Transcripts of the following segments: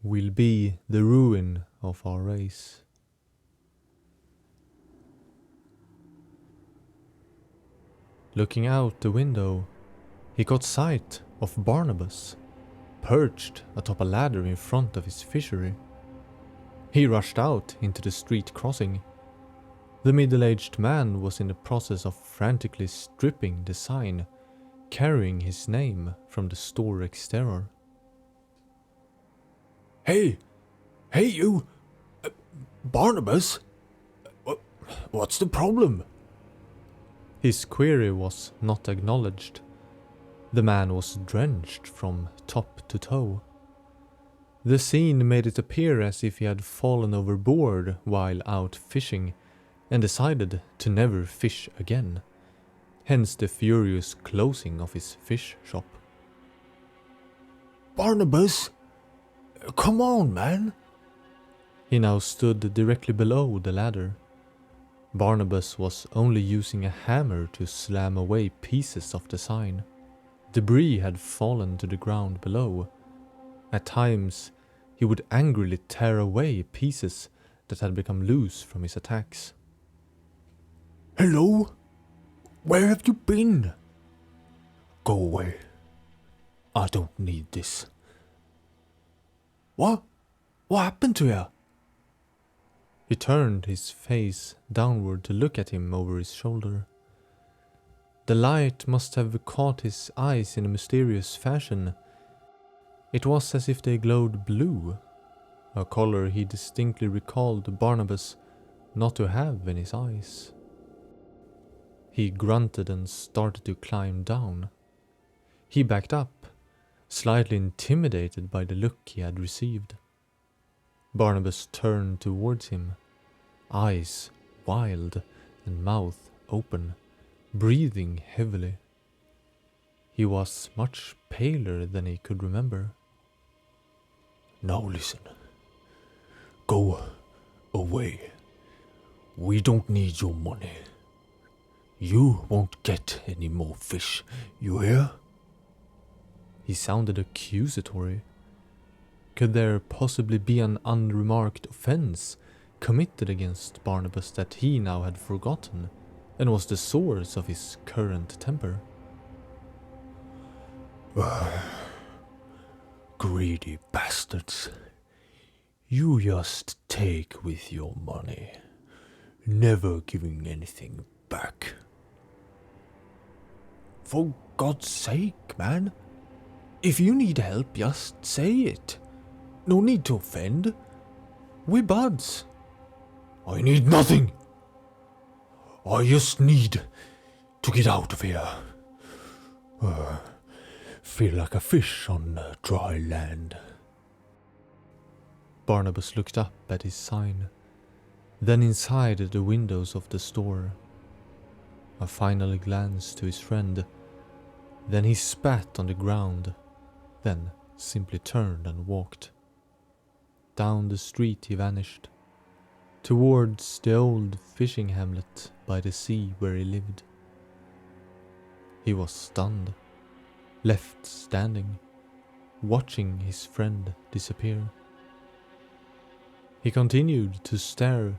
will be the ruin of our race. Looking out the window, he caught sight of Barnabas, perched atop a ladder in front of his fishery. He rushed out into the street crossing. The middle-aged man was in the process of frantically stripping the sign, carrying his name from the store exterior. Hey you! Barnabas? What's the problem? His query was not acknowledged. The man was drenched from top to toe. The scene made it appear as if he had fallen overboard while out fishing and decided to never fish again, hence the furious closing of his fish shop. Barnabas? Come on, man! He now stood directly below the ladder. Barnabas was only using a hammer to slam away pieces of the sign. Debris had fallen to the ground below. At times, he would angrily tear away pieces that had become loose from his attacks. Hello? Where have you been? Go away. I don't need this. What? What happened to you? He turned his face downward to look at him over his shoulder. The light must have caught his eyes in a mysterious fashion. It was as if they glowed blue, a color he distinctly recalled Barnabas not to have in his eyes. He grunted and started to climb down. He backed up, slightly intimidated by the look he had received. Barnabas turned towards him, eyes wild and mouth open, breathing heavily. He was much paler than he could remember. Now listen. Go away. We don't need your money. You won't get any more fish, you hear? He sounded accusatory. Could there possibly be an unremarked offense committed against Barnabas that he now had forgotten and was the source of his current temper? Greedy bastards. You just take with your money, never giving anything back. For God's sake, man. If you need help, just say it. No need to offend. We're buds. I need nothing. I just need to get out of here. Feel like a fish on dry land. Barnabas looked up at his sign, then inside the windows of the store. A final glance to his friend, then he spat on the ground, then simply turned and walked. Down the street he vanished, towards the old fishing hamlet by the sea where he lived. He was stunned, left standing, watching his friend disappear. He continued to stare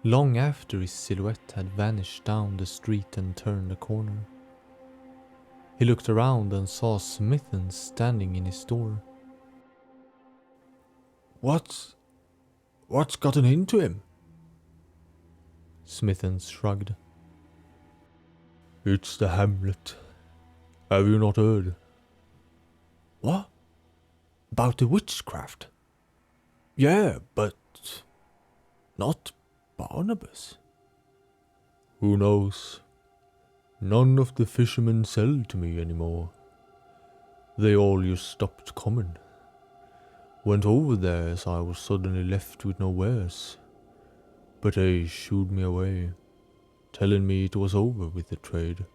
long after his silhouette had vanished down the street and turned the corner. He looked around and saw Smithson standing in his door. What's gotten into him? Smithson shrugged. It's the hamlet. Have you not heard? What? About the witchcraft? Yeah, but not Barnabas. Who knows? None of the fishermen sell to me anymore. They all just stopped coming. Went over there as I was suddenly left with no wares. But they shooed me away, telling me it was over with the trade.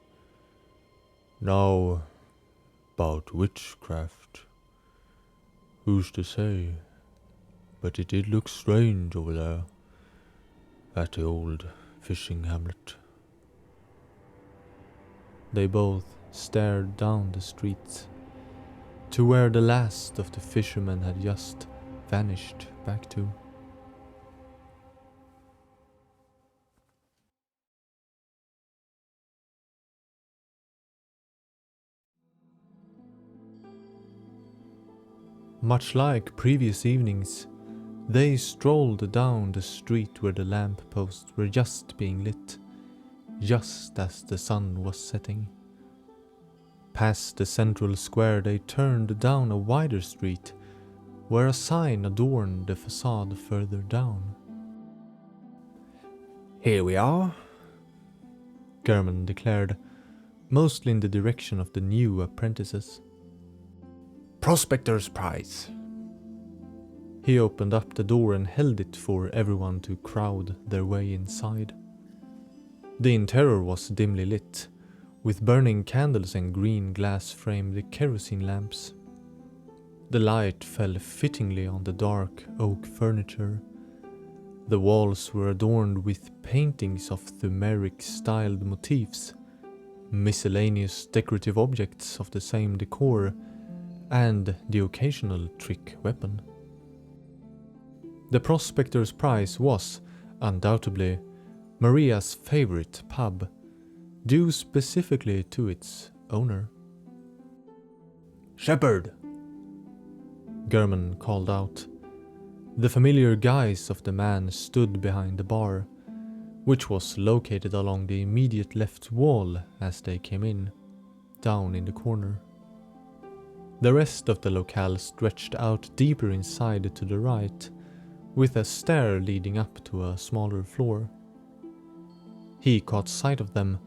Now, about witchcraft. Who's to say? But it did look strange over there, at the old fishing hamlet. They both stared down the street, to where the last of the fishermen had just vanished back to. Much like previous evenings, they strolled down the street where the lampposts were just being lit, just as the sun was setting. Past the central square they turned down a wider street, where a sign adorned the facade further down. Here we are, German declared, mostly in the direction of the new apprentices. Prospector's Prize. He opened up the door and held it for everyone to crowd their way inside. The interior was dimly lit, with burning candles and green glass-framed kerosene lamps. The light fell fittingly on the dark oak furniture. The walls were adorned with paintings of Thumeric-styled motifs, miscellaneous decorative objects of the same decor, and the occasional trick weapon. The Prospector's Prize was, undoubtedly, Maria's favorite pub, due specifically to its owner. Shepherd! German called out. The familiar guise of the man stood behind the bar, which was located along the immediate left wall as they came in, down in the corner. The rest of the locale stretched out deeper inside to the right, with a stair leading up to a smaller floor. He caught sight of them,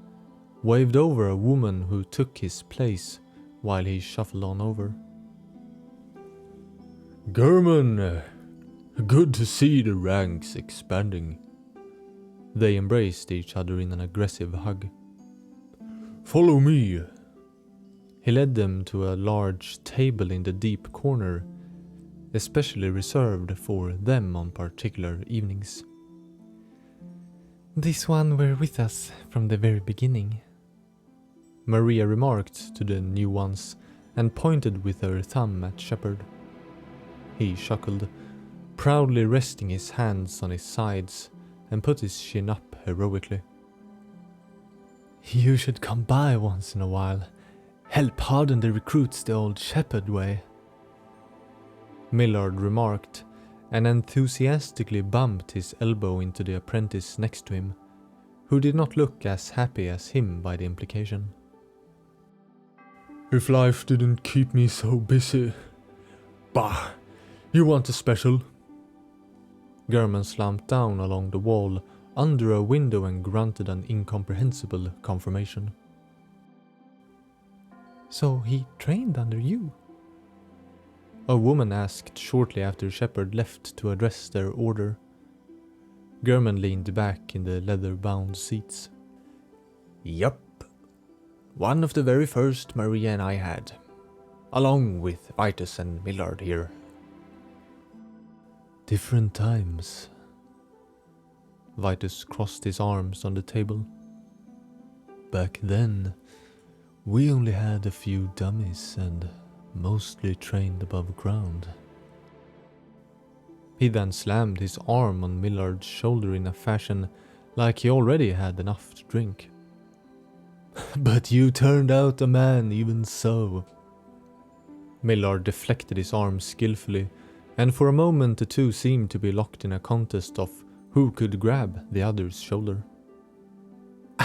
waved over a woman who took his place while he shuffled on over. German, good to see the ranks expanding. They embraced each other in an aggressive hug. Follow me. He led them to a large table in the deep corner, especially reserved for them on particular evenings. This one were with us from the very beginning, Maria remarked to the new ones and pointed with her thumb at Shepherd. He chuckled, proudly resting his hands on his sides and put his chin up heroically. You should come by once in a while. Help harden the recruits the old Shepherd way. Millard remarked, and enthusiastically bumped his elbow into the apprentice next to him, who did not look as happy as him by the implication. If life didn't keep me so busy. Bah, you want a special? German slumped down along the wall under a window and grunted an incomprehensible confirmation. So he trained under you? A woman asked shortly after Shepherd left to address their order. German leaned back in the leather-bound seats. Yup. One of the very first Maria and I had, along with Vitus and Millard here. Different times. Vitus crossed his arms on the table. Back then, we only had a few dummies and mostly trained above ground. He then slammed his arm on Millard's shoulder in a fashion like he already had enough to drink. But you turned out a man even so. Millard deflected his arm skillfully, and for a moment the two seemed to be locked in a contest of who could grab the other's shoulder.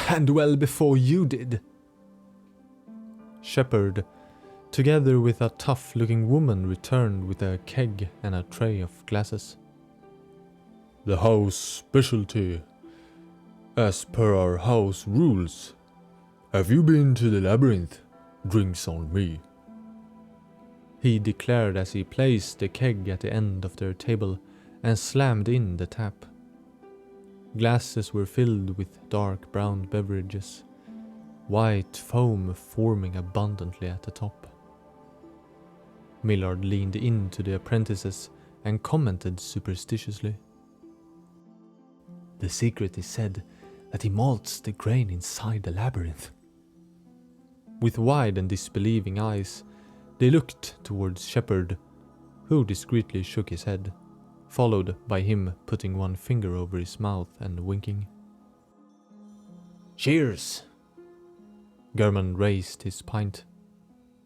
And well before you did. Shepherd, together with a tough-looking woman, returned with a keg and a tray of glasses. The house specialty. As per our house rules. Have you been to the labyrinth? Drinks on me. He declared as he placed the keg at the end of their table and slammed in the tap. Glasses were filled with dark brown beverages, white foam forming abundantly at the top. Millard leaned into the apprentices and commented superstitiously. The secret is said that he malts the grain inside the labyrinth. With wide and disbelieving eyes, they looked towards Shepherd, who discreetly shook his head, followed by him putting one finger over his mouth and winking. Cheers! German raised his pint.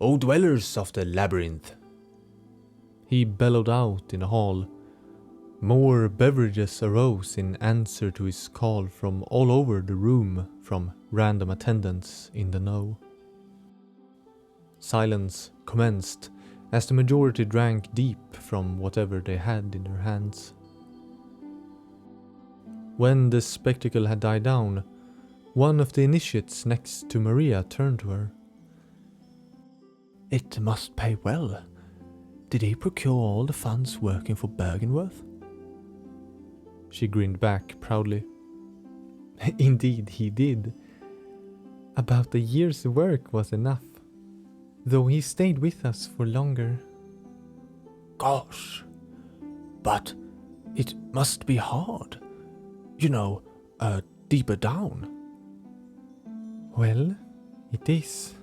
O dwellers of the labyrinth! He bellowed out in the hall. More beverages arose in answer to his call from all over the room, from random attendants in the know. Silence commenced as the majority drank deep from whatever they had in their hands. When the spectacle had died down, one of the initiates next to Maria turned to her. It must pay well. Did he procure all the funds working for Bergenworth? She grinned back proudly. Indeed he did. About a year's work was enough, though he stayed with us for longer. Gosh, but it must be hard. You know, deeper down. Well, it is.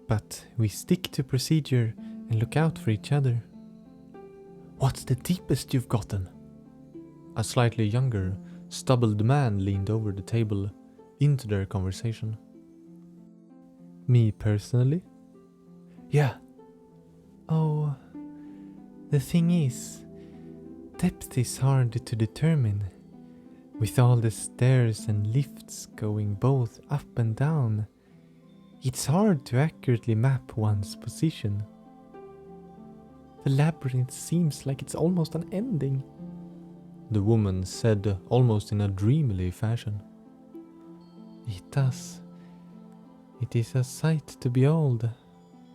But we stick to procedure and look out for each other. What's the deepest you've gotten? A slightly younger, stubbled man leaned over the table into their conversation. Me personally? Yeah. Oh, the thing is, depth is hard to determine. With all the stairs and lifts going both up and down, it's hard to accurately map one's position. The labyrinth seems like it's almost unending, the woman said almost in a dreamily fashion. It does. It is a sight to behold,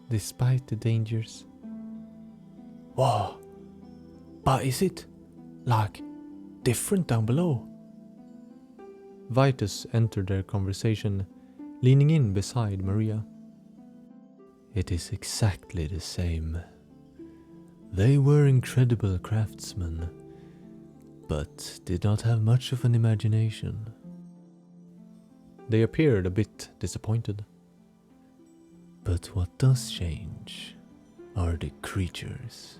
despite the dangers. Whoa, but is it, like, different down below? Vitus entered their conversation, leaning in beside Maria. It is exactly the same. They were incredible craftsmen, but did not have much of an imagination. They appeared a bit disappointed. But what does change are the creatures.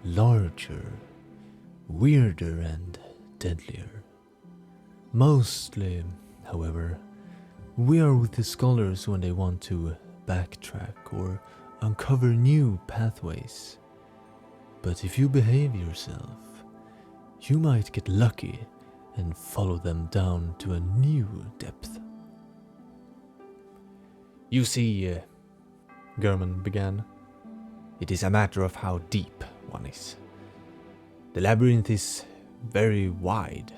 Larger, weirder and deadlier. Mostly, however, we are with the scholars when they want to backtrack or uncover new pathways. But if you behave yourself, you might get lucky and follow them down to a new depth. You see, German began, it is a matter of how deep one is. The labyrinth is very wide,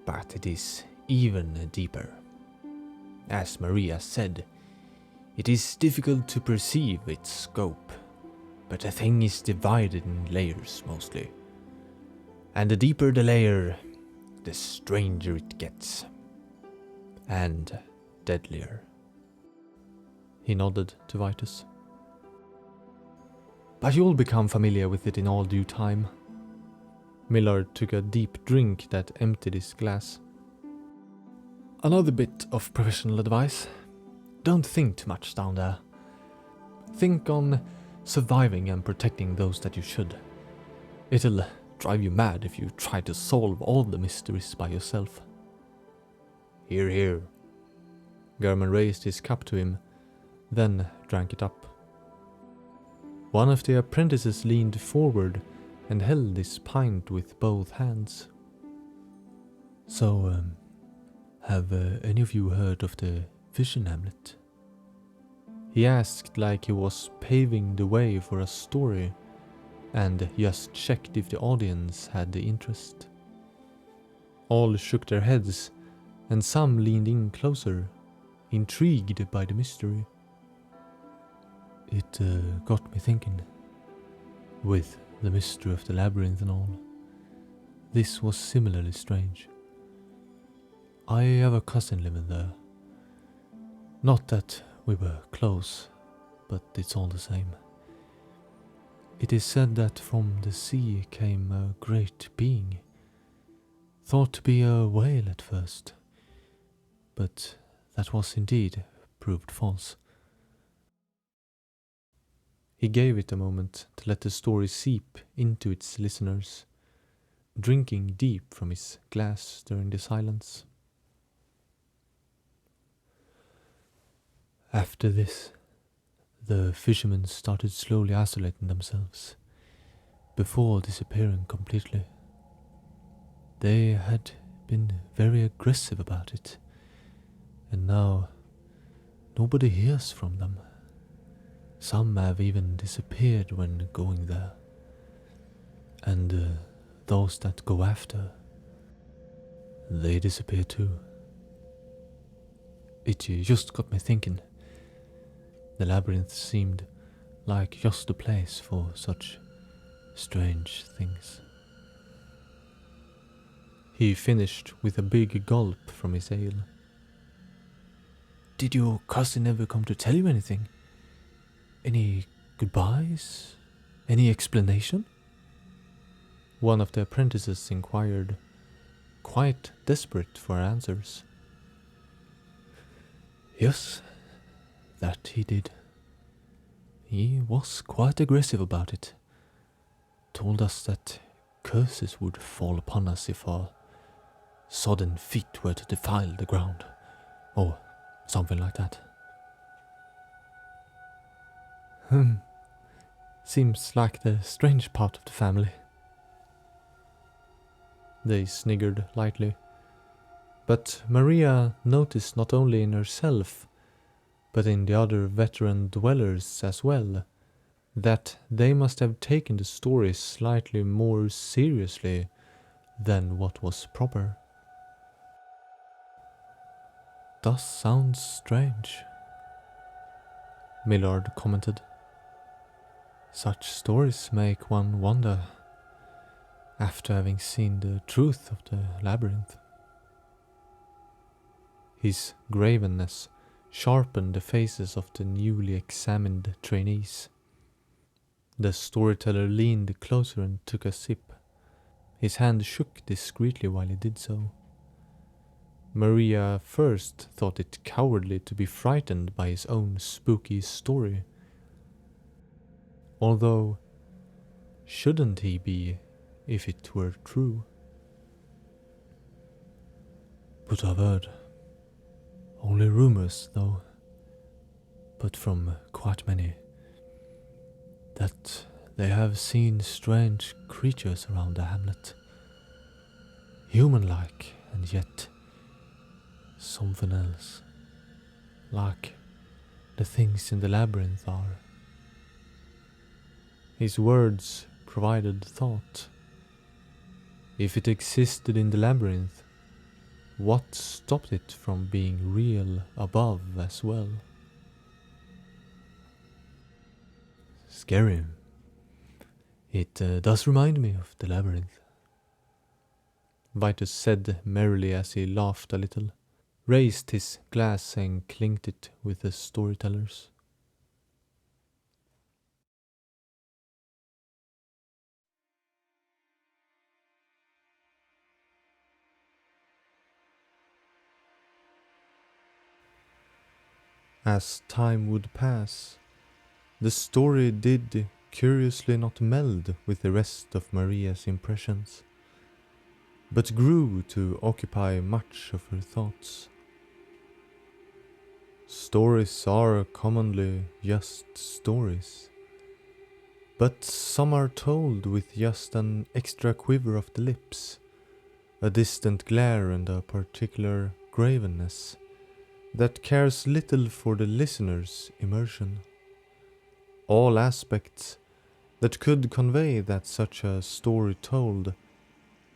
but it is even deeper. As Maria said, it is difficult to perceive its scope, but the thing is divided in layers mostly. And the deeper the layer, the stranger it gets. And deadlier. He nodded to Vitus. But you'll become familiar with it in all due time. Millard took a deep drink that emptied his glass. Another bit of professional advice. Don't think too much down there. Think on surviving and protecting those that you should. It'll drive you mad if you try to solve all the mysteries by yourself. Hear, hear. German raised his cup to him, then drank it up. One of the apprentices leaned forward and held his pint with both hands. So, have any of you heard of the Vision Hamlet? He asked like he was paving the way for a story, and just checked if the audience had the interest. All shook their heads, and some leaned in closer, intrigued by the mystery. It got me thinking. With the mystery of the labyrinth and all, this was similarly strange. I have a cousin living there. Not that we were close, but it's all the same. It is said that from the sea came a great being, thought to be a whale at first, but that was indeed proved false. He gave it a moment to let the story seep into its listeners, drinking deep from his glass during the silence. After this, the fishermen started slowly isolating themselves, before disappearing completely. They had been very aggressive about it, and now nobody hears from them. Some have even disappeared when going there, and those that go after, they disappear too. It just got me thinking. The labyrinth seemed like just a place for such strange things. He finished with a big gulp from his ale. Did your cousin ever come to tell you anything? Any goodbyes? Any explanation? One of the apprentices inquired, quite desperate for answers. Yes, that he did. He was quite aggressive about it. Told us that curses would fall upon us if our sodden feet were to defile the ground, or something like that. Seems like the strange part of the family. They sniggered lightly, but Maria noticed not only in herself, but in the other veteran dwellers as well, that they must have taken the story slightly more seriously than what was proper. Does sound strange, Millard commented. Such stories make one wonder, after having seen the truth of the labyrinth. His gravenness sharpened the faces of the newly examined trainees. The storyteller leaned closer and took a sip. His hand shook discreetly while he did so. Maria first thought it cowardly to be frightened by his own spooky story. Although, shouldn't he be if it were true? But I've heard. Only rumors, though. But from quite many. That they have seen strange creatures around the hamlet. Human-like, and yet something else. Like the things in the labyrinth are. His words provided thought. If it existed in the labyrinth, what stopped it from being real above as well? Scary. It does remind me of the labyrinth, Vitus said merrily as he laughed a little, raised his glass and clinked it with the storyteller's. As time would pass, the story did curiously not meld with the rest of Maria's impressions, but grew to occupy much of her thoughts. Stories are commonly just stories, but some are told with just an extra quiver of the lips, a distant glare and a particular gravenness that cares little for the listener's immersion. All aspects that could convey that such a story told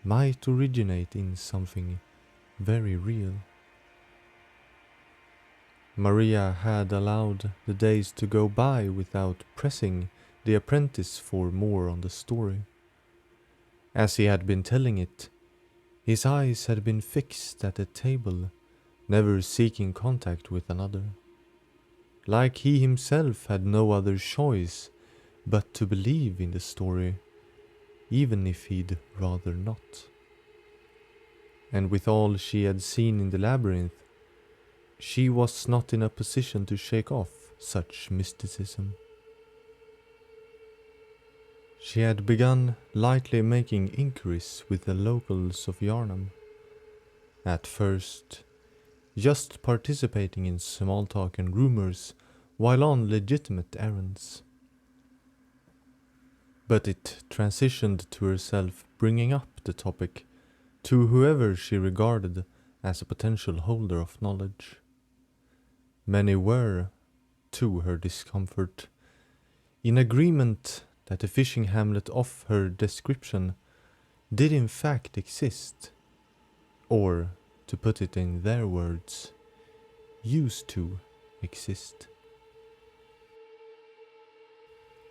might originate in something very real. Maria had allowed the days to go by without pressing the apprentice for more on the story. As he had been telling it, his eyes had been fixed at the table, never seeking contact with another. Like he himself had no other choice but to believe in the story, even if he'd rather not. And with all she had seen in the labyrinth, she was not in a position to shake off such mysticism. She had begun lightly making inquiries with the locals of Yarnam. At first, just participating in small talk and rumors while on legitimate errands. But it transitioned to herself bringing up the topic to whoever she regarded as a potential holder of knowledge. Many were, to her discomfort, in agreement that the fishing hamlet of her description did in fact exist, or, to put it in their words, used to exist.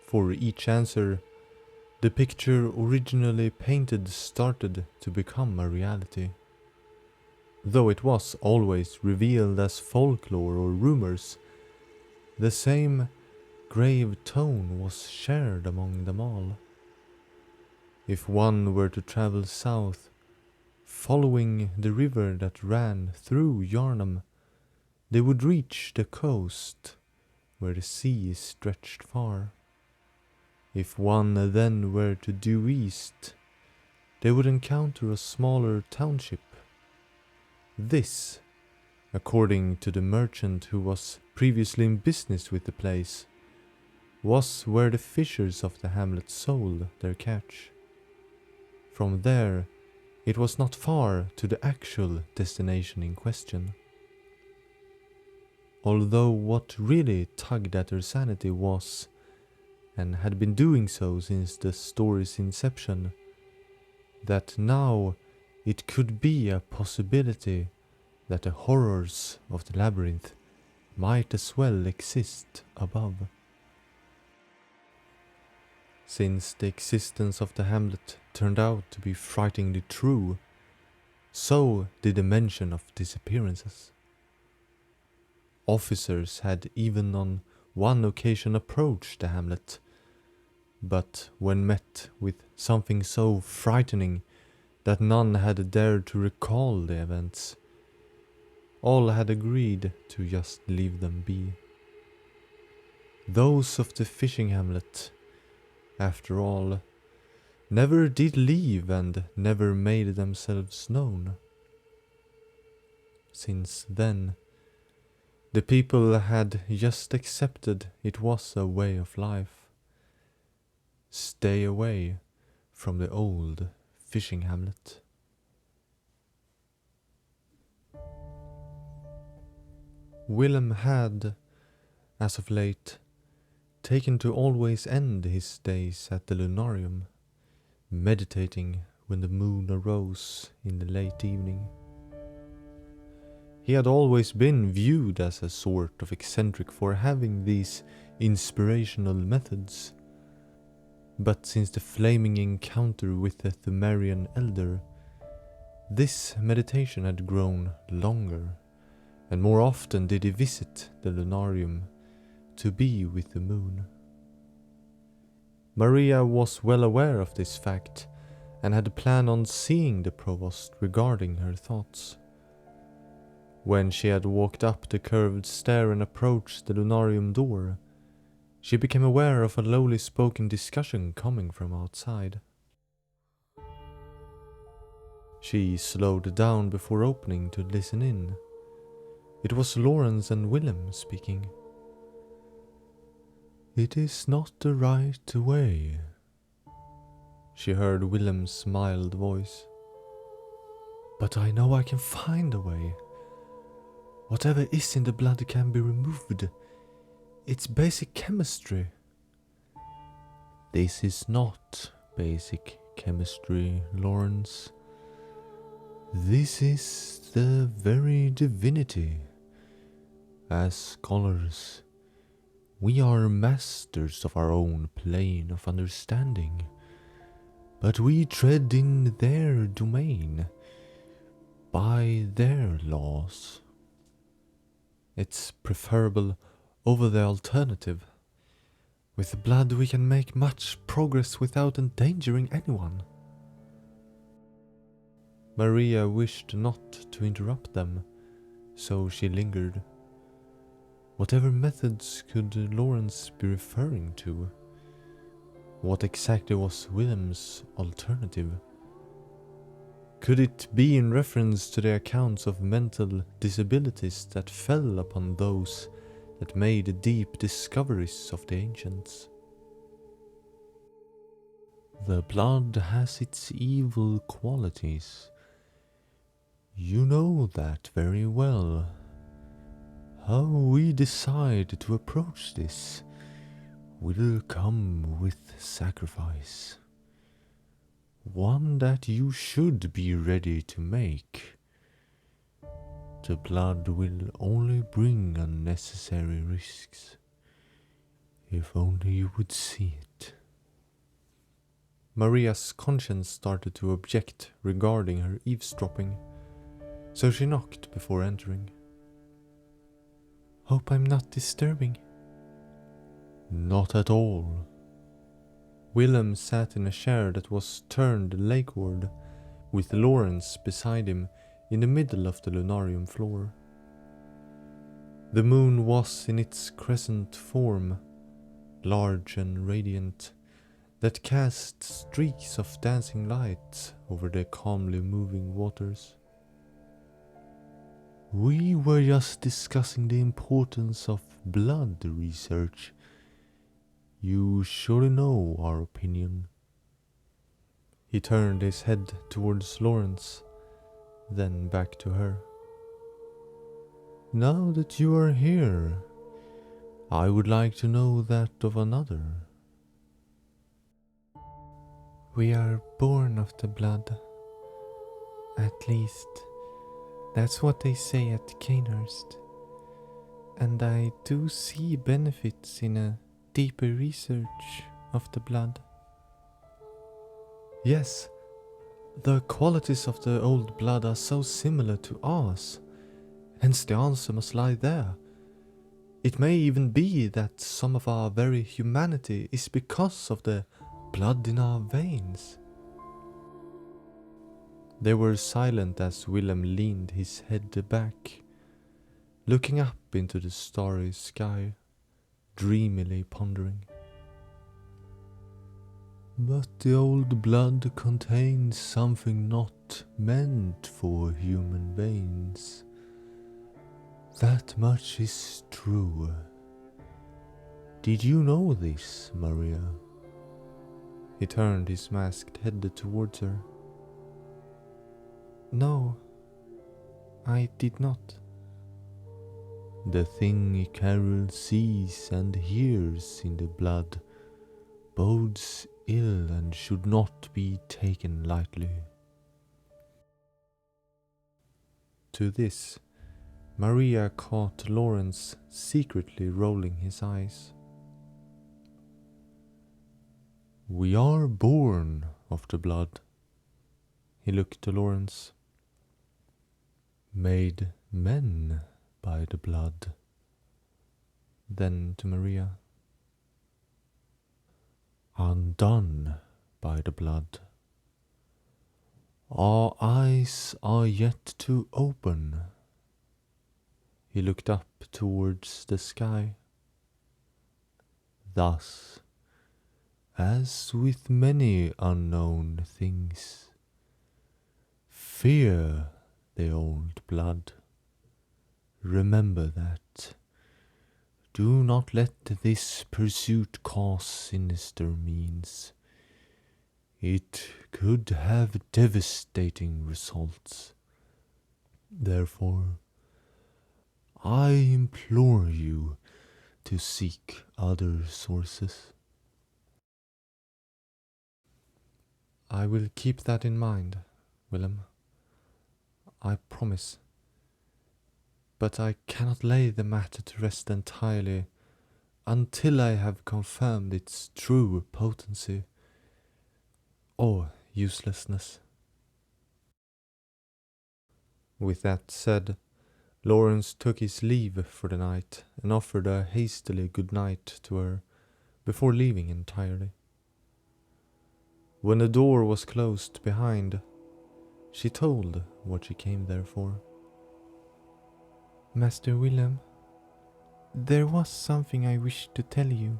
For each answer, the picture originally painted started to become a reality. Though it was always revealed as folklore or rumors, the same grave tone was shared among them all. If one were to travel south, following the river that ran through Yarnam, they would reach the coast, where the sea stretched far. If one then were to due east, they would encounter a smaller township. This, according to the merchant who was previously in business with the place, was where the fishers of the hamlet sold their catch. From there, it was not far to the actual destination in question. Although what really tugged at her sanity was, and had been doing so since the story's inception, that now it could be a possibility that the horrors of the labyrinth might as well exist above. Since the existence of the hamlet turned out to be frighteningly true, so did the mention of disappearances. Officers had even on one occasion approached the hamlet, but when met with something so frightening that none had dared to recall the events, all had agreed to just leave them be. Those of the fishing hamlet, after all, never did leave and never made themselves known. Since then, the people had just accepted it was a way of life. Stay away from the old fishing hamlet. Willem had, as of late, taken to always end his days at the lunarium, meditating when the moon arose in the late evening. He had always been viewed as a sort of eccentric for having these inspirational methods, but since the flaming encounter with the Thumerian elder, this meditation had grown longer, and more often did he visit the lunarium to be with the moon. Maria was well aware of this fact, and had planned on seeing the provost regarding her thoughts. When she had walked up the curved stair and approached the lunarium door, she became aware of a lowly spoken discussion coming from outside. She slowed down before opening to listen in. It was Lawrence and Willem speaking. "It is not the right way," she heard Willem's mild voice. "But I know I can find a way. Whatever is in the blood can be removed. It's basic chemistry." "This is not basic chemistry, Lawrence. This is the very divinity. As scholars, we are masters of our own plane of understanding, but we tread in their domain, by their laws. It's preferable over the alternative. With blood we can make much progress without endangering anyone." Maria wished not to interrupt them, so she lingered. Whatever methods could Lawrence be referring to? What exactly was Willem's alternative? Could it be in reference to the accounts of mental disabilities that fell upon those that made deep discoveries of the ancients? The blood has its evil qualities. You know that very well. How we decide to approach this will come with sacrifice. One that you should be ready to make. The blood will only bring unnecessary risks. If only you would see it. Maria's conscience started to object regarding her eavesdropping, so she knocked before entering. Hope I'm not disturbing. Not at all. Willem sat in a chair that was turned lakeward, with Lawrence beside him in the middle of the lunarium floor. The moon was in its crescent form, large and radiant, that cast streaks of dancing light over the calmly moving waters. We were just discussing the importance of blood research. You surely know our opinion. He turned his head towards Lawrence, then back to her. Now that you are here, I would like to know that of another. We are born of the blood. At least, that's what they say at Canehurst. And I do see benefits in a deeper research of the blood. Yes, the qualities of the old blood are so similar to ours, hence the answer must lie there. It may even be that some of our very humanity is because of the blood in our veins. They were silent as Willem leaned his head back, looking up into the starry sky, dreamily pondering. But the old blood contains something not meant for human veins. That much is true. Did you know this, Maria? He turned his masked head towards her. No, I did not. The thing Carol sees and hears in the blood bodes ill and should not be taken lightly. To this, Maria caught Lawrence secretly rolling his eyes. We are born of the blood. He looked to Lawrence. Made men by the blood. Then to Maria. Undone by the blood. Our eyes are yet to open. He looked up towards the sky. Thus, as with many unknown things, fear the old blood. Remember that. Do not let this pursuit cause sinister means. It could have devastating results. Therefore, I implore you to seek other sources. I will keep that in mind, Willem. I promise. But I cannot lay the matter to rest entirely until I have confirmed its true potency or uselessness. With that said, Lawrence took his leave for the night and offered a hastily good night to her before leaving entirely. When the door was closed behind, she told what she came there for. Master Willem, there was something I wished to tell you.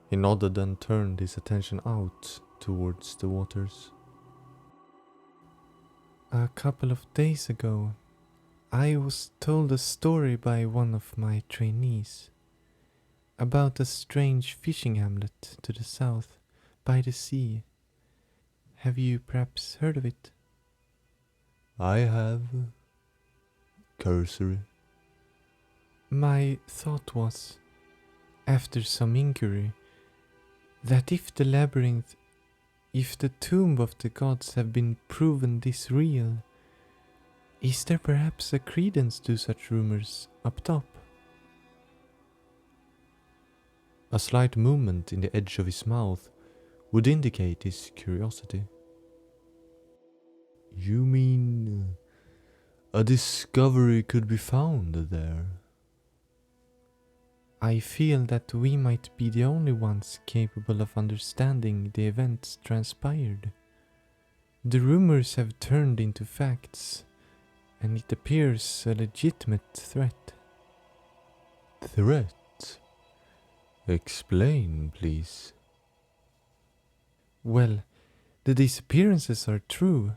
He nodded and turned his attention out towards the waters. A couple of days ago, I was told a story by one of my trainees about a strange fishing hamlet to the south, by the sea. Have you perhaps heard of it? I have. Cursory. My thought was, after some inquiry, that if the labyrinth, if the tomb of the gods have been proven this real, is there perhaps a credence to such rumors up top? A slight movement in the edge of his mouth would indicate his curiosity. You mean a discovery could be found there? I feel that we might be the only ones capable of understanding the events transpired. The rumors have turned into facts, and it appears a legitimate threat. Threat? Explain, please. Well, the disappearances are true,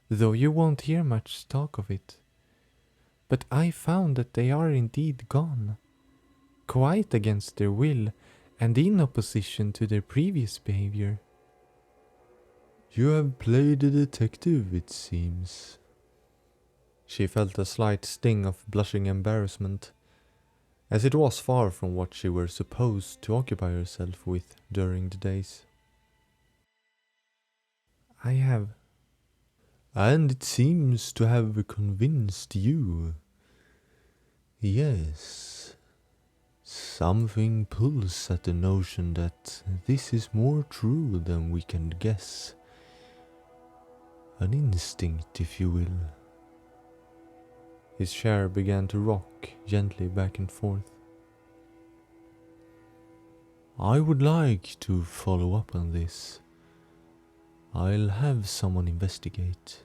though you won't hear much talk of it. But I found that they are indeed gone, quite against their will and in opposition to their previous behavior. You have played a detective, it seems. She felt a slight sting of blushing embarrassment, as it was far from what she were supposed to occupy herself with during the days. I have. And it seems to have convinced you. Yes. Something pulls at the notion that this is more true than we can guess. An instinct, if you will. His chair began to rock gently back and forth. I would like to follow up on this. I'll have someone investigate.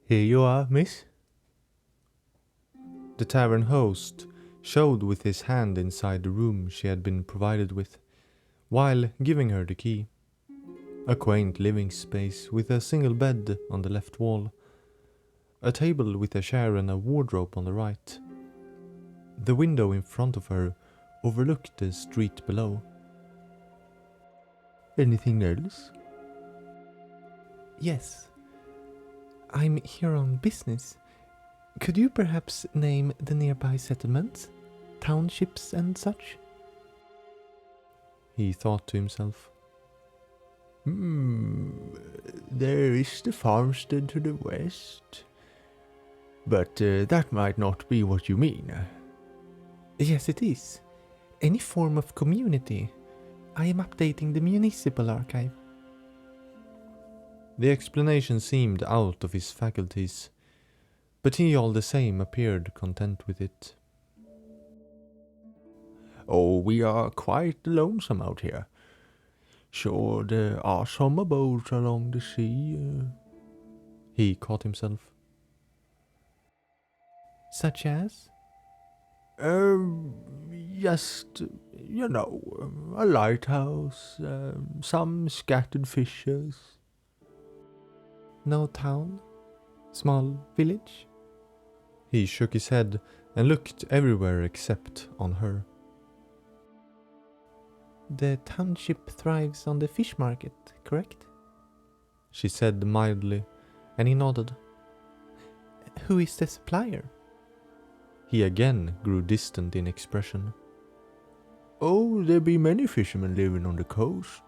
Here you are, miss. The tavern host showed with his hand inside the room she had been provided with, while giving her the key. A quaint living space with a single bed on the left wall, a table with a chair and a wardrobe on the right. The window in front of her overlooked the street below. Anything else? Yes. I'm here on business. Could you perhaps name the nearby settlements, townships and such? He thought to himself. There is the farmstead to the west. But that might not be what you mean. Yes, it is. Any form of community. I am updating the municipal archive. The explanation seemed out of his faculties, but he all the same appeared content with it. Oh, we are quite lonesome out here. Sure, there are some abodes along the sea. He caught himself. Such as? Just, a lighthouse, some scattered fishers. No town? Small village? He shook his head and looked everywhere except on her. The township thrives on the fish market, correct? She said mildly, and he nodded. Who is the supplier? He again grew distant in expression. Oh, there be many fishermen living on the coast.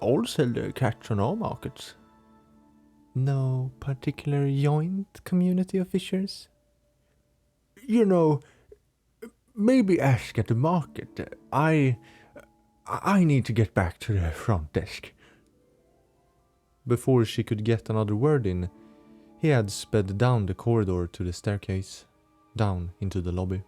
All sell their catch on our markets. No particular joint community of fishers? Maybe ask at the market. I need to get back to the front desk. Before she could get another word in, he had sped down the corridor to the staircase, down into the lobby.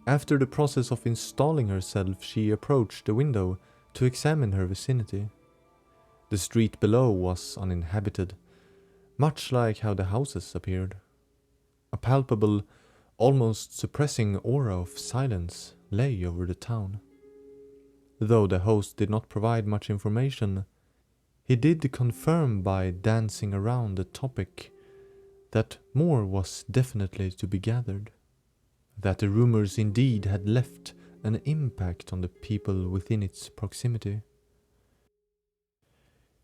After the process of installing herself, she approached the window to examine her vicinity. The street below was uninhabited, much like how the houses appeared. A palpable, almost suppressing aura of silence lay over the town. Though the host did not provide much information, he did confirm by dancing around the topic that more was definitely to be gathered, that the rumors indeed had left an impact on the people within its proximity.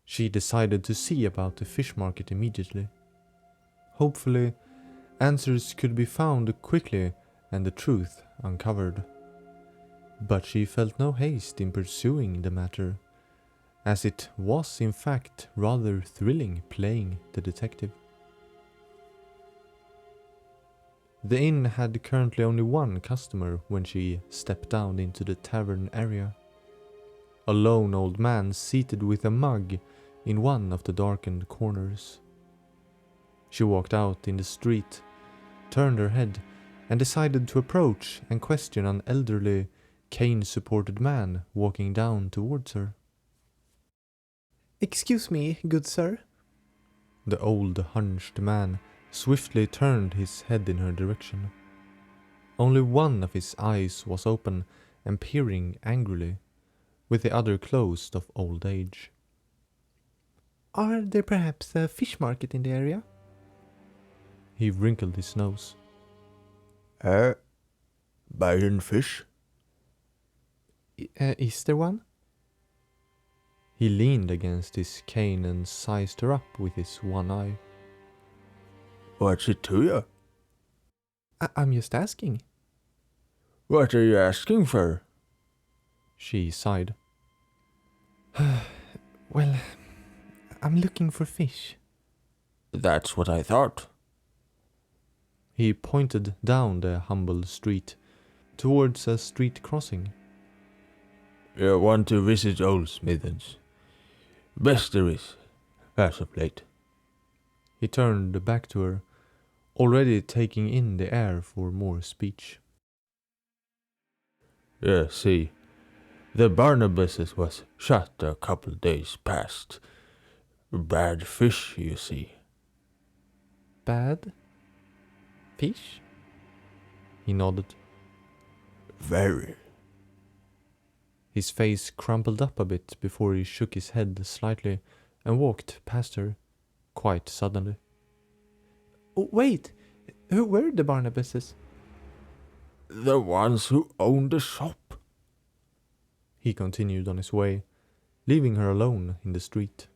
She decided to see about the fish market immediately. Hopefully, answers could be found quickly and the truth uncovered. But she felt no haste in pursuing the matter, as it was in fact rather thrilling playing the detective. The inn had currently only one customer when she stepped down into the tavern area. A lone old man seated with a mug in one of the darkened corners. She walked out in the street, turned her head, and decided to approach and question an elderly, cane-supported man walking down towards her. "Excuse me, good sir." The old, hunched man swiftly turned his head in her direction. Only one of his eyes was open and peering angrily, with the other closed of old age. "Are there perhaps a fish market in the area?" He wrinkled his nose. Buying fish? Is there one? He leaned against his cane and sized her up with his one eye. What's it to you? I'm just asking. What are you asking for? She sighed. Well, I'm looking for fish. That's what I thought. He pointed down the humble street, towards a street crossing. You want to visit Old Smithens? Best there is, as of late. He turned back to her, already taking in the air for more speech. Yeah, see, the Barnabas was shut a couple days past. Bad fish, you see. Bad fish? He nodded. Very. His face crumpled up a bit before he shook his head slightly and walked past her, quite suddenly. Oh, wait, who were the Barnabases? The ones who own the shop. He continued on his way, leaving her alone in the street.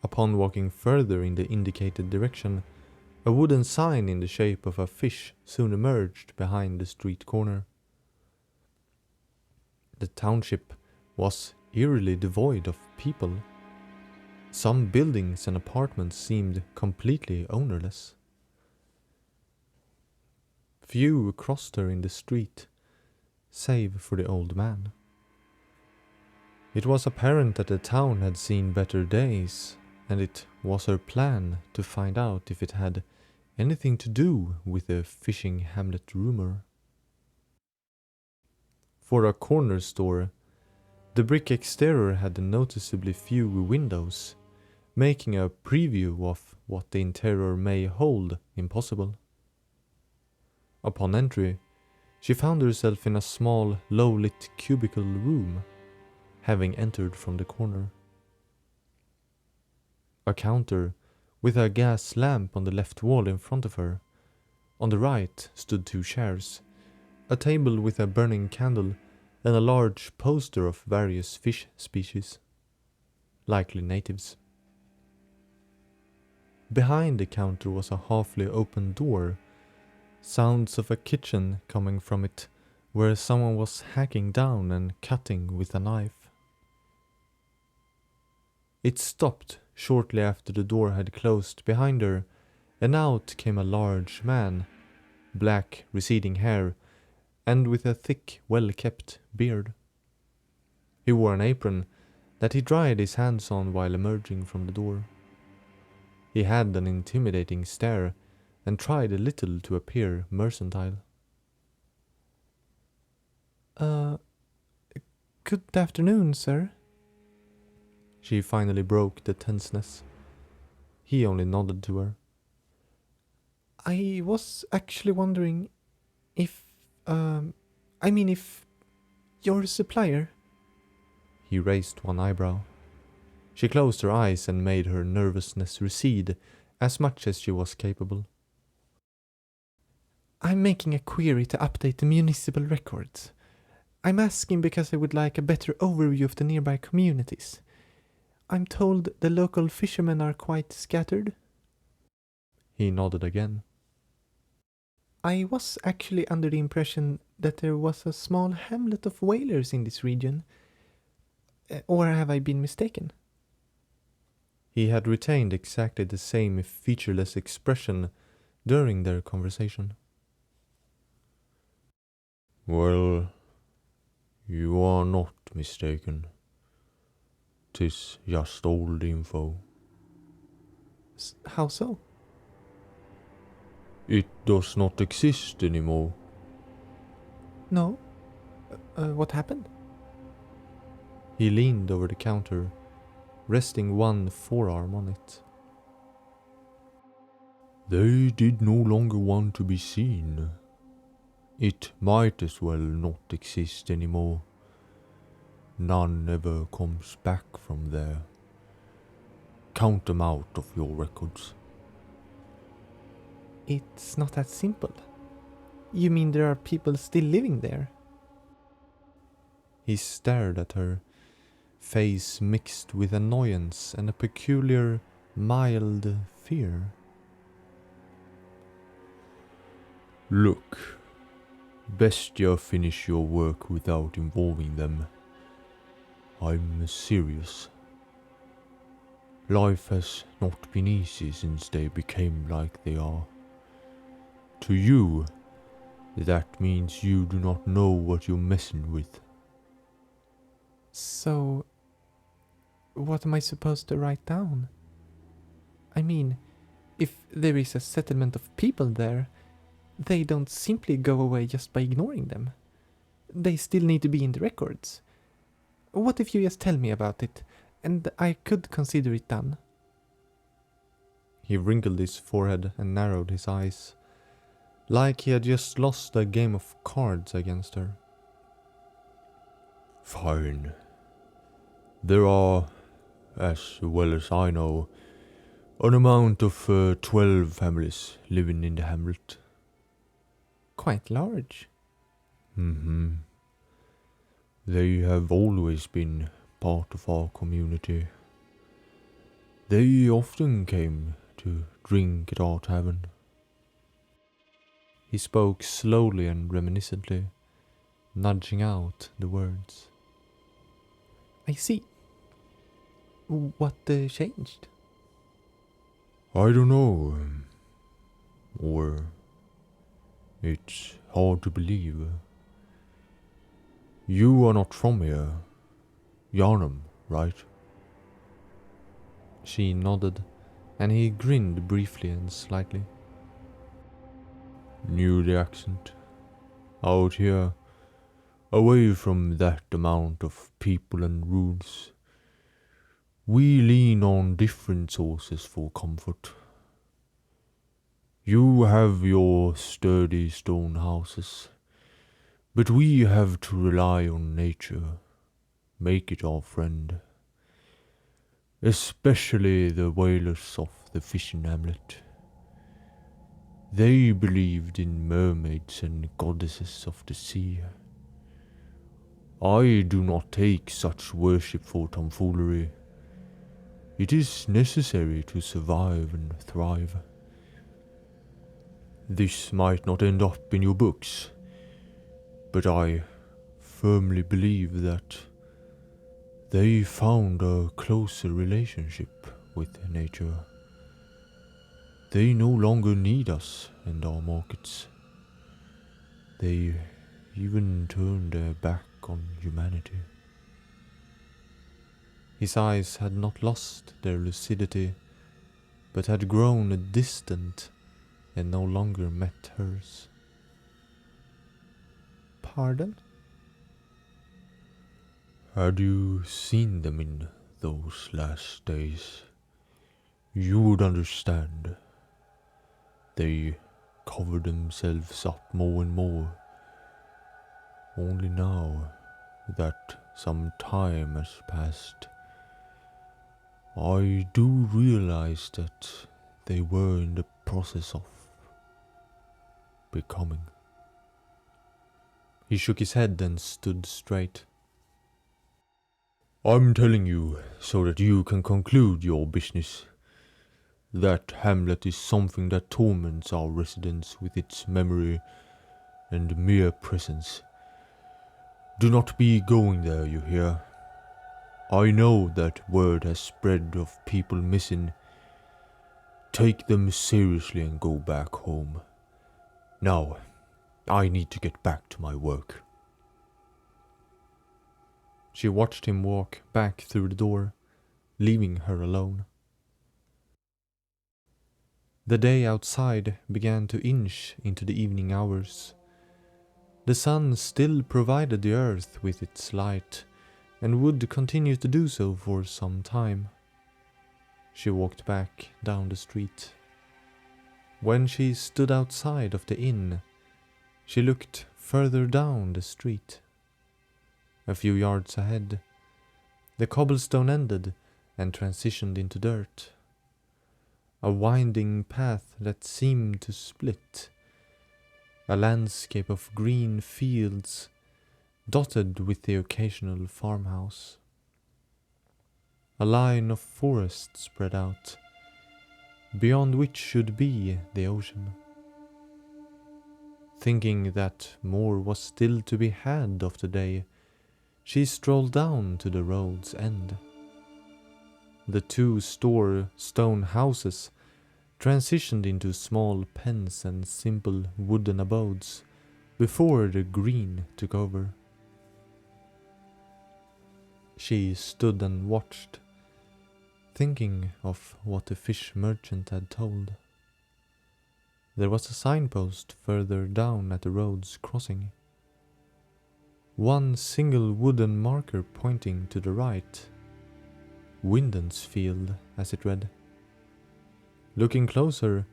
Upon walking further in the indicated direction, a wooden sign in the shape of a fish soon emerged behind the street corner. The township was eerily devoid of people. Some buildings and apartments seemed completely ownerless. Few crossed her in the street, save for the old man. It was apparent that the town had seen better days, and it was her plan to find out if it had anything to do with the fishing hamlet rumor. For a corner store, the brick exterior had noticeably few windows, making a preview of what the interior may hold impossible. Upon entry, she found herself in a small, low-lit cubicle room, having entered from the corner. A counter with a gas lamp on the left wall in front of her. On the right stood two chairs, a table with a burning candle, and a large poster of various fish species, likely natives. Behind the counter was a halfly open door. Sounds of a kitchen coming from it, where someone was hacking down and cutting with a knife. It stopped shortly after the door had closed behind her, and out came a large man, black receding hair, and with a thick, well-kept beard. He wore an apron that he dried his hands on while emerging from the door. He had an intimidating stare and tried a little to appear mercantile. Uh, good afternoon, sir. She finally broke the tenseness. He only nodded to her. I was actually wondering if, if you're a supplier. He raised one eyebrow. She closed her eyes and made her nervousness recede as much as she was capable. I'm making a query to update the municipal records. I'm asking because I would like a better overview of the nearby communities. I'm told the local fishermen are quite scattered. He nodded again. I was actually under the impression that there was a small hamlet of whalers in this region. Or have I been mistaken? He had retained exactly the same featureless expression during their conversation. Well, you are not mistaken. 'Tis just old info. How so? It does not exist anymore. No. What happened? He leaned over the counter, resting one forearm on it. They did no longer want to be seen. It might as well not exist anymore. None ever comes back from there. Count them out of your records. It's not that simple. You mean there are people still living there? He stared at her, face mixed with annoyance and a peculiar, mild fear. Look, best you finish your work without involving them. I'm serious. Life has not been easy since they became like they are. To you, that means you do not know what you're messing with. So, what am I supposed to write down? I mean, if there is a settlement of people there, they don't simply go away just by ignoring them. They still need to be in the records. What if you just tell me about it, and I could consider it done? He wrinkled his forehead and narrowed his eyes, like he had just lost a game of cards against her. Fine. There are, as well as I know, an amount of 12 families living in the hamlet. Quite large. They have always been part of our community. They often came to drink at our tavern. He spoke slowly and reminiscently, nudging out the words. I see. What changed? I don't know. Or it's hard to believe. You are not from here. Yarnum, right? She nodded, and he grinned briefly and slightly. Knew the accent. Out here, away from that amount of people and rules, we lean on different sources for comfort. You have your sturdy stone houses, but we have to rely on nature, make it our friend. Especially the whalers of the fishing hamlet. They believed in mermaids and goddesses of the sea. I do not take such worship for tomfoolery. It is necessary to survive and thrive. This might not end up in your books, but I firmly believe that they found a closer relationship with nature. They no longer need us and our markets. They even turned their back on humanity. His eyes had not lost their lucidity, but had grown distant and no longer met hers. Pardon? Had you seen them in those last days, you would understand. They cover themselves up more and more. Only now that some time has passed, I do realize that they were in the process of becoming. He shook his head and stood straight. I'm telling you so that you can conclude your business. That hamlet is something that torments our residents with its memory and mere presence. Do not be going there, you hear? I know that word has spread of people missing. Take them seriously and go back home. Now, I need to get back to my work. She watched him walk back through the door, leaving her alone. The day outside began to inch into the evening hours. The sun still provided the earth with its light, and would continue to do so for some time. She walked back down the street. When she stood outside of the inn, she looked further down the street. A few yards ahead, the cobblestone ended and transitioned into dirt. A winding path that seemed to split. A landscape of green fields, dotted with the occasional farmhouse. A line of forest spread out, beyond which should be the ocean. Thinking that more was still to be had of the day, she strolled down to the road's end. The two stone houses transitioned into small pens and simple wooden abodes before the green took over. She stood and watched, thinking of what the fish merchant had told. There was a signpost further down at the road's crossing. One single wooden marker pointing to the right. Windens Field, as it read. Looking closer,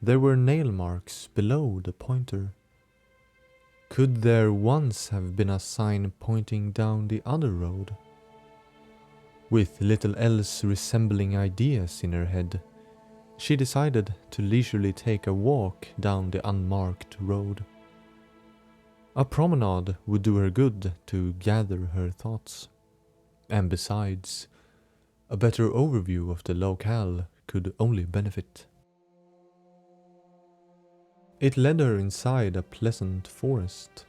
there were nail marks below the pointer. Could there once have been a sign pointing down the other road? With little else resembling ideas in her head, she decided to leisurely take a walk down the unmarked road. A promenade would do her good to gather her thoughts. And besides, a better overview of the locale could only benefit. It led her inside a pleasant forest.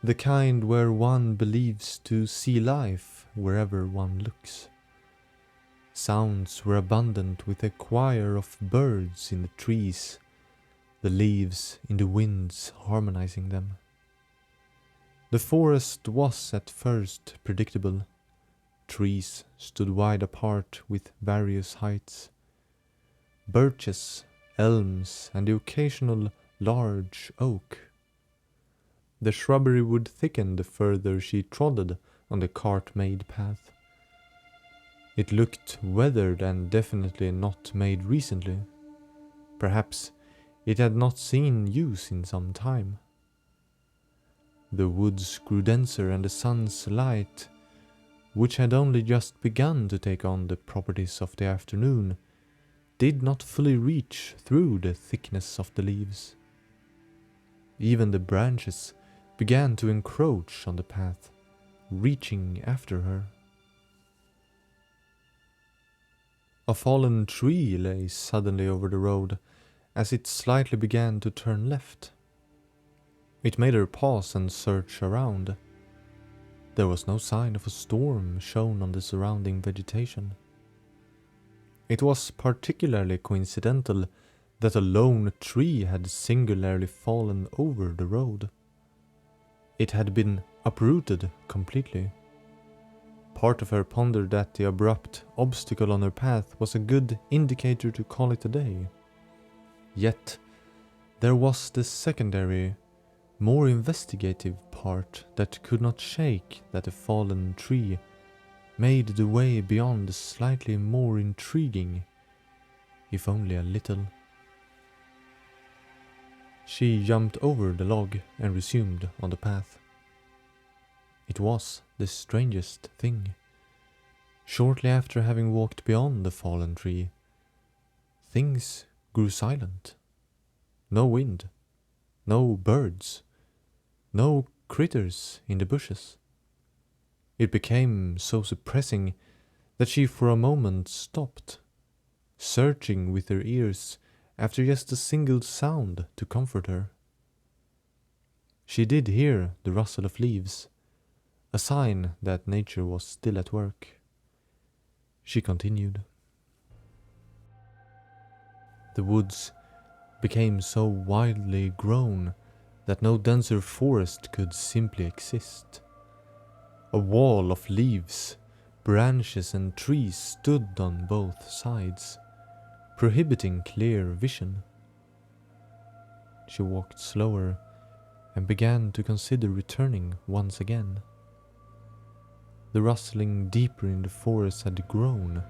The kind where one believes to see life wherever one looks. Sounds were abundant with a choir of birds in the trees, the leaves in the winds harmonizing them. The forest was at first predictable. Trees stood wide apart with various heights. Birches, elms, and the occasional large oak. The shrubbery would thicken the further she trotted on the cart-made path. It looked weathered and definitely not made recently. Perhaps it had not seen use in some time. The woods grew denser and the sun's light, which had only just begun to take on the properties of the afternoon, did not fully reach through the thickness of the leaves. Even the branches began to encroach on the path, reaching after her. A fallen tree lay suddenly over the road as it slightly began to turn left. It made her pause and search around. There was no sign of a storm shown on the surrounding vegetation. It was particularly coincidental that a lone tree had singularly fallen over the road. It had been uprooted completely. Part of her pondered that the abrupt obstacle on her path was a good indicator to call it a day. Yet, there was the secondary, more investigative part that could not shake that the fallen tree made the way beyond slightly more intriguing, if only a little. She jumped over the log and resumed on the path. It was the strangest thing. Shortly after having walked beyond the fallen tree, things grew silent. No wind, no birds, no critters in the bushes. It became so suppressing that she for a moment stopped, searching with her ears after just a single sound to comfort her. She did hear the rustle of leaves, a sign that nature was still at work. She continued. The woods became so wildly grown that no denser forest could simply exist. A wall of leaves, branches and trees stood on both sides, prohibiting clear vision. She walked slower and began to consider returning once again. The rustling deeper in the forest had grown.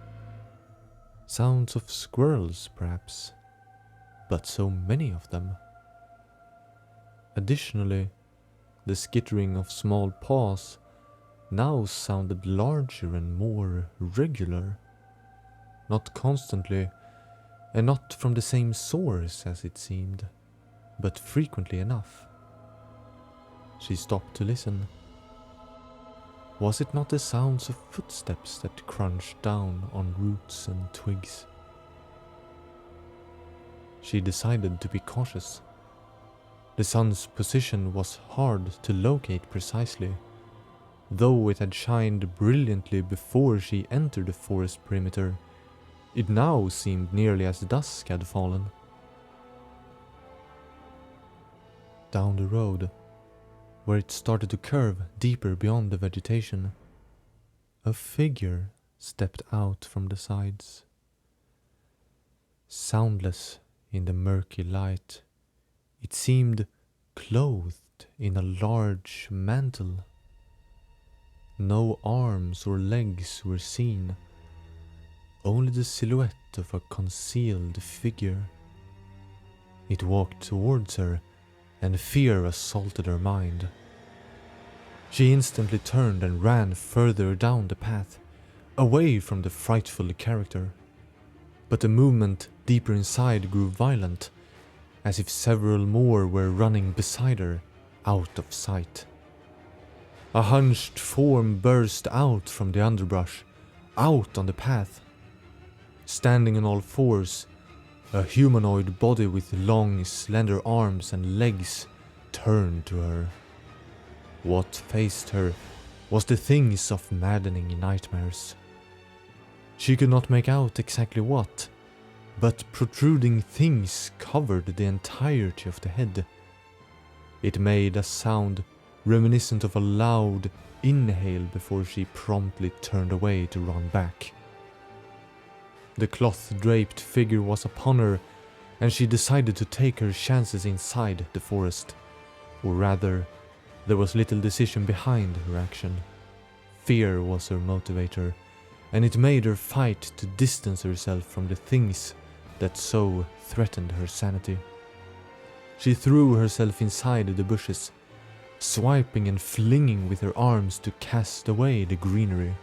Sounds of squirrels, perhaps, but so many of them. Additionally, the skittering of small paws now sounded larger and more regular, not constantly, and not from the same source as it seemed, but frequently enough. She stopped to listen. Was it not the sounds of footsteps that crunched down on roots and twigs? She decided to be cautious. The sun's position was hard to locate precisely, though it had shined brilliantly before she entered the forest perimeter. It now seemed nearly as dusk had fallen. Down the road, where it started to curve deeper beyond the vegetation, a figure stepped out from the sides. Soundless in the murky light, it seemed clothed in a large mantle. No arms or legs were seen, only the silhouette of a concealed figure. It walked towards her, and fear assaulted her mind. She instantly turned and ran further down the path, away from the frightful character. But the movement deeper inside grew violent, as if several more were running beside her, out of sight. A hunched form burst out from the underbrush, out on the path. Standing on all fours, a humanoid body with long, slender arms and legs turned to her. What faced her was the things of maddening nightmares. She could not make out exactly what, but protruding things covered the entirety of the head. It made a sound reminiscent of a loud inhale before she promptly turned away to run back. The cloth-draped figure was upon her, and she decided to take her chances inside the forest. Or rather, there was little decision behind her action. Fear was her motivator, and it made her fight to distance herself from the things that so threatened her sanity. She threw herself inside the bushes, swiping and flinging with her arms to cast away the greenery.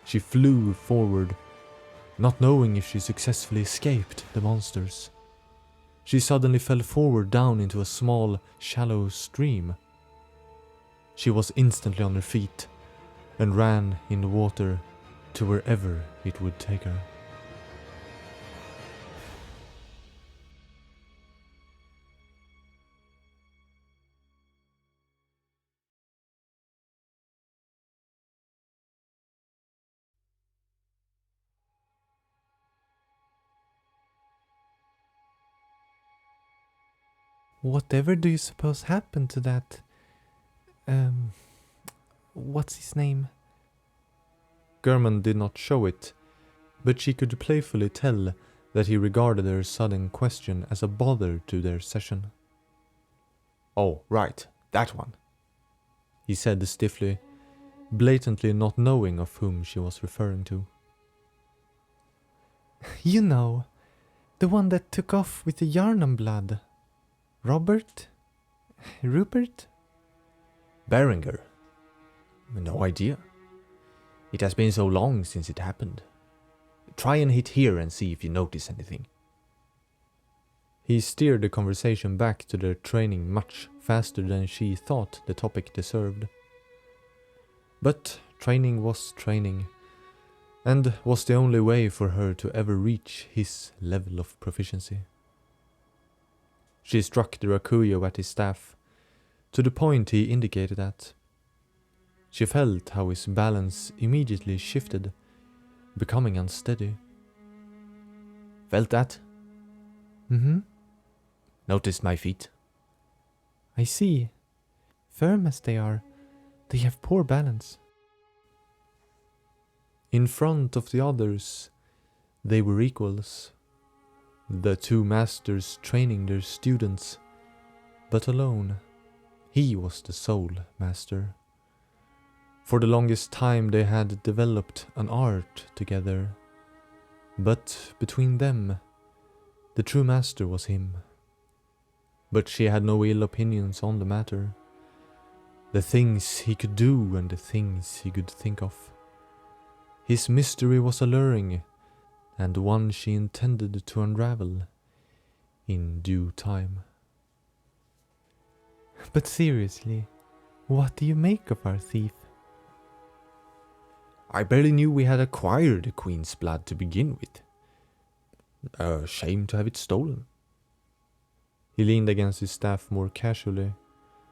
She flew forward, not knowing if she successfully escaped the monsters. She suddenly fell forward down into a small, shallow stream. She was instantly on her feet and ran in the water to wherever it would take her. Whatever do you suppose happened to that... what's his name? German did not show it, but she could playfully tell that he regarded her sudden question as a bother to their session. Oh, right. That one. he said stiffly, blatantly not knowing of whom she was referring to. You know, the one that took off with the Yarnum blood. Robert? Rupert? Berenger? No idea. It has been so long since it happened. Try and hit here and see if you notice anything. He steered the conversation back to their training much faster than she thought the topic deserved. But training was training, and was the only way for her to ever reach his level of proficiency. She struck the Rakuyo at his staff, to the point he indicated at. She felt how his balance immediately shifted, becoming unsteady. Felt that? Mm-hmm. Noticed my feet? I see. Firm as they are, they have poor balance. In front of the others, they were equals. The two masters training their students, but alone, he was the sole master. For the longest time they had developed an art together, but between them, the true master was him. But she had no ill opinions on the matter. The things he could do and the things he could think of. His mystery was alluring, and one she intended to unravel in due time. But seriously, what do you make of our thief? I barely knew we had acquired the Queen's blood to begin with. A shame to have it stolen. He leaned against his staff more casually,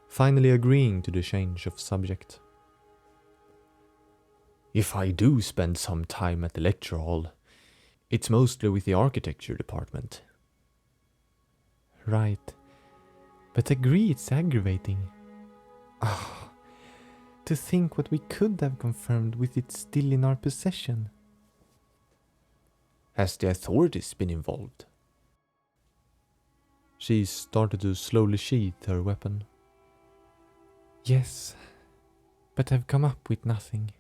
finally agreeing to the change of subject. If I do spend some time at the lecture hall, it's mostly with the architecture department. Right. But agree it's aggravating. To think what we could have confirmed with it still in our possession. Has the authorities been involved? She started to slowly sheath her weapon. Yes, but I've come up with nothing.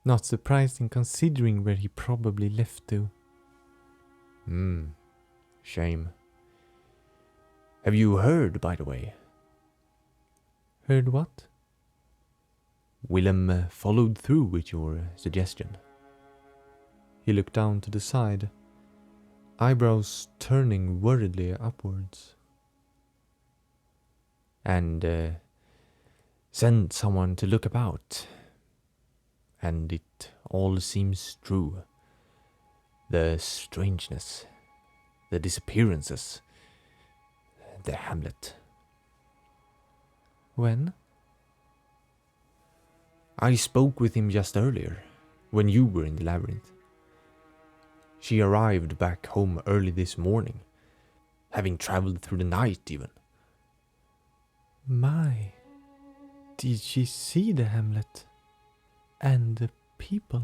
Not surprising considering where he probably left to. Shame. Have you heard, by the way? Heard what? Willem followed through with your suggestion. He looked down to the side, eyebrows turning worriedly upwards. And sent someone to look about. And it all seems true. The strangeness, the disappearances, the hamlet. When? I spoke with him just earlier, when you were in the labyrinth. She arrived back home early this morning, having traveled through the night even. My, did she see the hamlet? And the people?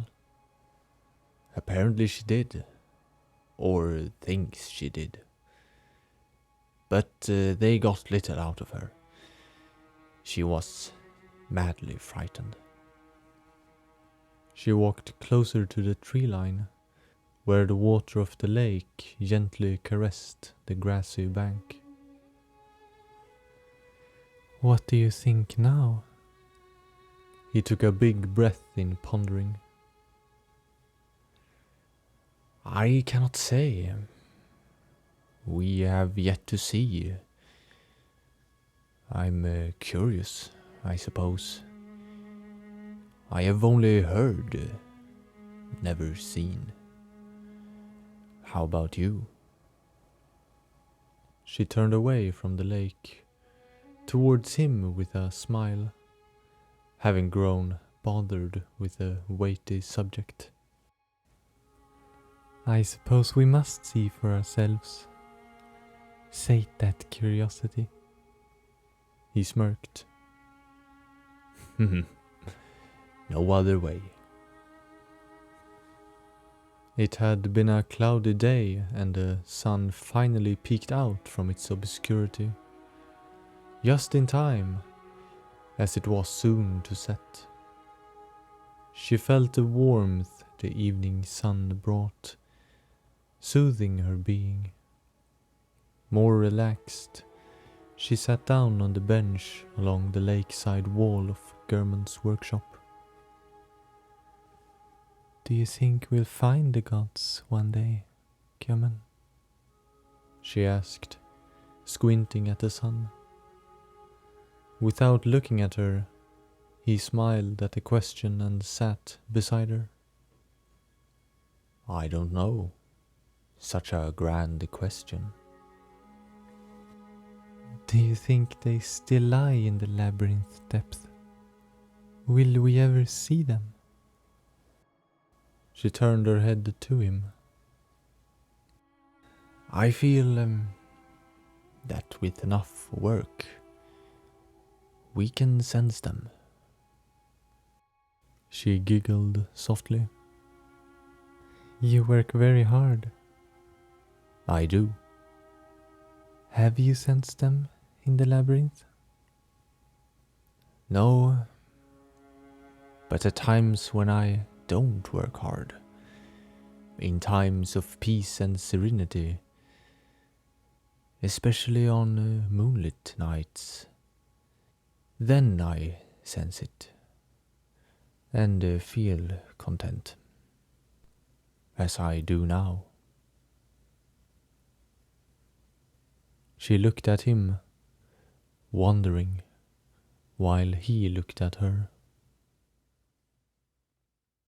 Apparently she did. Or thinks she did. But they got little out of her. She was madly frightened. She walked closer to the tree line, where the water of the lake gently caressed the grassy bank. What do you think now? He took a big breath in pondering. I cannot say. We have yet to see. I'm curious, I suppose. I have only heard, never seen. How about you? She turned away from the lake, towards him with a smile, having grown bothered with a weighty subject. I suppose we must see for ourselves. Sate that curiosity. He smirked. No other way. It had been a cloudy day, and the sun finally peeked out from its obscurity. Just in time, as it was soon to set. She felt the warmth the evening sun brought, soothing her being. More relaxed, she sat down on the bench along the lakeside wall of German's workshop. Do you think we'll find the gods one day, German? She asked, squinting at the sun. Without looking at her, he smiled at the question and sat beside her. I don't know. Such a grand question. Do you think they still lie in the labyrinth depth? Will we ever see them? She turned her head to him. I feel that with enough work, we can sense them. She giggled softly. You work very hard. I do. Have you sensed them in the labyrinth? No, but at times when I don't work hard, in times of peace and serenity, especially on moonlit nights, then I sense it and feel content, as I do now. She looked at him, wondering, while he looked at her.